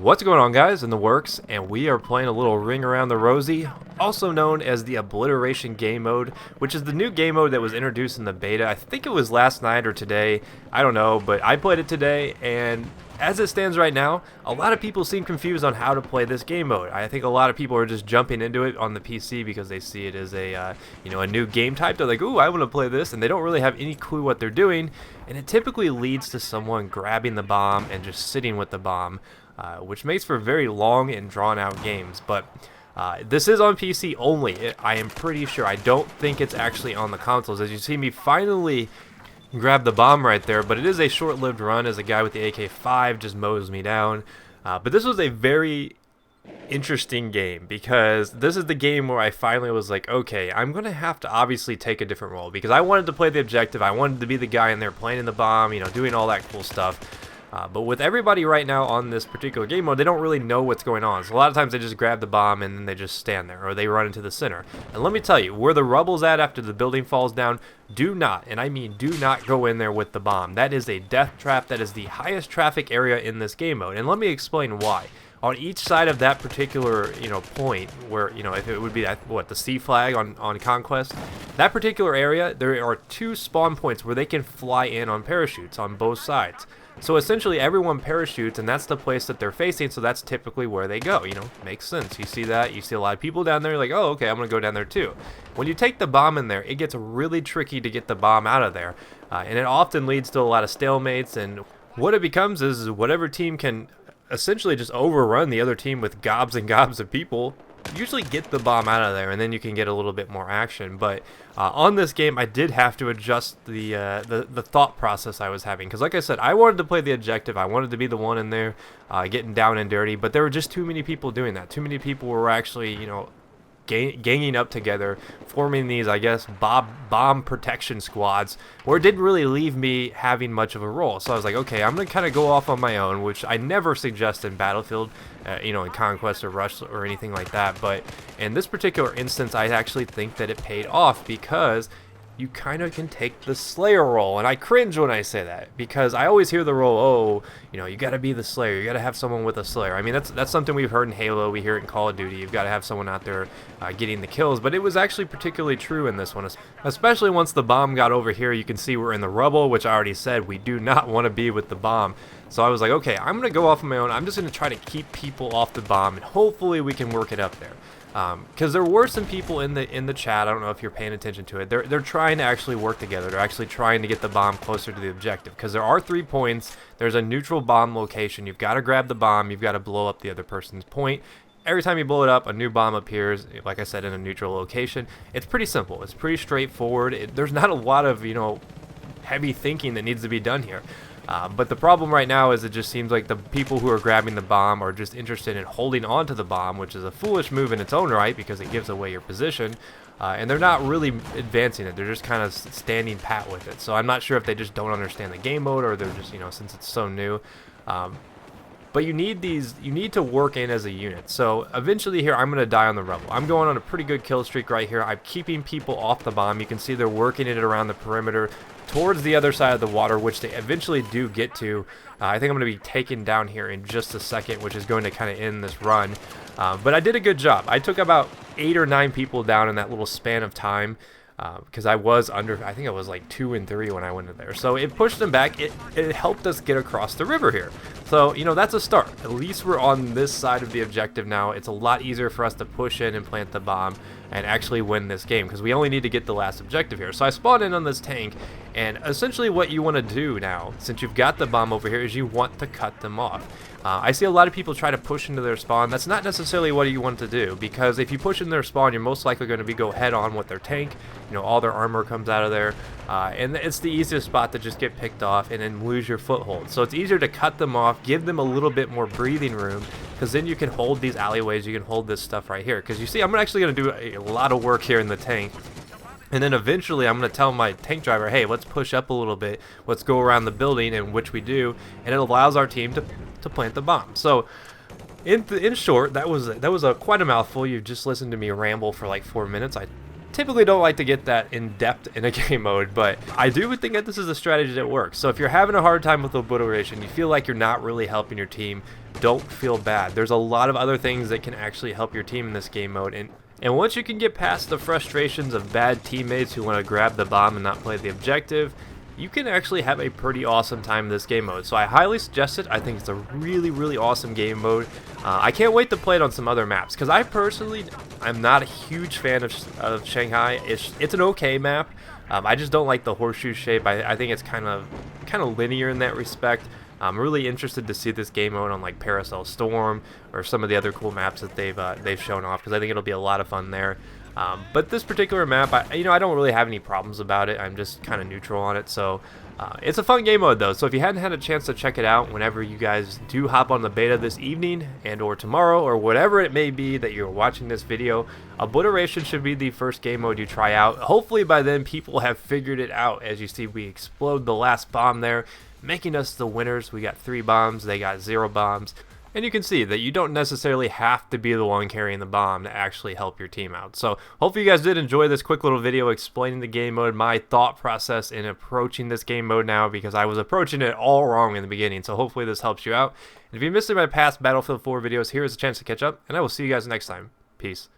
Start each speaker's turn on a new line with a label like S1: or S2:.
S1: What's going on, guys? In the works, and we are playing a little Ring Around the Rosie, also known as the Obliteration game mode, which is the new game mode that was introduced in the beta. I think it was last night or today, I don't know, but I played it today, and as it stands right now, a lot of people seem confused on how to play this game mode. I think a lot of people are just jumping into it on the PC because they see it as a a new game type. They're like, ooh, I want to play this, and they don't really have any clue what they're doing, and it typically leads to someone grabbing the bomb and just sitting with the bomb, which makes for very long and drawn-out games. But this is on PC only. I am pretty sure. I don't think it's actually on the consoles. As you see me finally grab the bomb right there, but it is a short-lived run as a guy with the AK-5 just mows me down. But this was a very interesting game because this is the game where I finally was like, okay, I'm going to have to obviously take a different role because I wanted to play the objective. I wanted to be the guy in there planting the bomb, doing all that cool stuff. But with everybody right now on this particular game mode, they don't really know what's going on. So a lot of times they just grab the bomb and then they just stand there, or they run into the center. And let me tell you, where the rubble's at after the building falls down, do not, and I mean do not go in there with the bomb. That is a death trap. That is the highest traffic area in this game mode. And let me explain why. On each side of that particular, point where, if it would be that, the C flag on Conquest, that particular area, there are two spawn points where they can fly in on parachutes on both sides. So essentially everyone parachutes, and that's the place that they're facing, so that's typically where they go. Makes sense. You see that, you see a lot of people down there, like, oh, okay, I'm gonna go down there too. When you take the bomb in there, it gets really tricky to get the bomb out of there, and it often leads to a lot of stalemates, and what it becomes is whatever team can essentially just overrun the other team with gobs and gobs of people, usually get the bomb out of there, and then you can get a little bit more action. But on this game, I did have to adjust the thought process I was having, because like I said, I wanted to play the objective. I wanted to be the one in there getting down and dirty, but there were just too many people doing that. Too many people were actually, ganging up together, forming these, I guess, bomb protection squads, where it didn't really leave me having much of a role. So I was like, okay, I'm going to kind of go off on my own, which I never suggest in Battlefield, in Conquest or Rush or anything like that. But in this particular instance, I actually think that it paid off because you kind of can take the Slayer role, and I cringe when I say that because I always hear the role, you got to be the Slayer, you got to have someone with a Slayer. I mean, that's something we've heard in Halo, we hear it in Call of Duty, you've got to have someone out there getting the kills, but it was actually particularly true in this one, especially once the bomb got over here. You can see we're in the rubble, which I already said we do not want to be with the bomb. So I was like, okay, I'm going to go off on my own, I'm just going to try to keep people off the bomb, and hopefully we can work it up there. Because there were some people in the chat, I don't know if you're paying attention to it, they're trying to actually work together. They're actually trying to get the bomb closer to the objective, because there are 3 points. There's a neutral bomb location. You've got to grab the bomb, you've got to blow up the other person's point. Every time you blow it up, a new bomb appears, like I said, in a neutral location. It's pretty simple, it's pretty straightforward. There's not a lot of heavy thinking that needs to be done here. But the problem right now is it just seems like the people who are grabbing the bomb are just interested in holding on to the bomb, which is a foolish move in its own right because it gives away your position. And they're not really advancing it. They're just kind of standing pat with it. So I'm not sure if they just don't understand the game mode, or they're just, since it's so new. But you need to work in as a unit. So eventually here, I'm going to die on the rubble. I'm going on a pretty good kill streak right here. I'm keeping people off the bomb. You can see they're working it around the perimeter towards the other side of the water, which they eventually do get to. I think I'm going to be taken down here in just a second, which is going to kind of end this run. But I did a good job. I took about 8 or 9 people down in that little span of time. Because I was under, I think it was like 2 and 3 when I went in there. So it pushed them back. It helped us get across the river here. So, that's a start. At least we're on this side of the objective now. It's a lot easier for us to push in and plant the bomb and actually win this game, because we only need to get the last objective here. So I spawned in on this tank, and essentially what you want to do now, since you've got the bomb over here, is you want to cut them off. I see a lot of people try to push into their spawn. That's not necessarily what you want to do, because if you push in their spawn, you're most likely going to go head on with their tank. All their armor comes out of there, and it's the easiest spot to just get picked off and then lose your foothold. So it's easier to cut them off, give them a little bit more breathing room, because then you can hold these alleyways, you can hold this stuff right here. Because you see, I'm actually going to do a lot of work here in the tank. And then eventually I'm going to tell my tank driver, hey, let's push up a little bit, let's go around the building, and which we do, and it allows our team to plant the bomb. So in short, that was quite a mouthful. You've just listened to me ramble for like 4 minutes. I typically don't like to get that in depth in a game mode, but I do think that this is a strategy that works. So if you're having a hard time with Obliteration, you feel like you're not really helping your team, don't feel bad. There's a lot of other things that can actually help your team in this game mode, and once you can get past the frustrations of bad teammates who want to grab the bomb and not play the objective, you can actually have a pretty awesome time in this game mode. So I highly suggest it. I think it's a really, really awesome game mode. I can't wait to play it on some other maps, because I personally, I'm not a huge fan of Shanghai. It's an okay map. I just don't like the horseshoe shape. I think it's kind of linear in that respect. I'm really interested to see this game mode on like Paracel Storm or some of the other cool maps that they've shown off, because I think it'll be a lot of fun there. But this particular map, I don't really have any problems about it. I'm just kind of neutral on it. So it's a fun game mode though. So if you hadn't had a chance to check it out, whenever you guys do hop on the beta this evening and or tomorrow or whatever it may be that you're watching this video, Obliteration should be the first game mode you try out. Hopefully by then people have figured it out. As you see, we explode the last bomb there, making us the winners. We got 3 bombs, they got 0 bombs. And you can see that you don't necessarily have to be the one carrying the bomb to actually help your team out. So hopefully you guys did enjoy this quick little video explaining the game mode, my thought process in approaching this game mode now, because I was approaching it all wrong in the beginning. So hopefully this helps you out. And if you missed any of my past Battlefield 4 videos, here is a chance to catch up, and I will see you guys next time. Peace.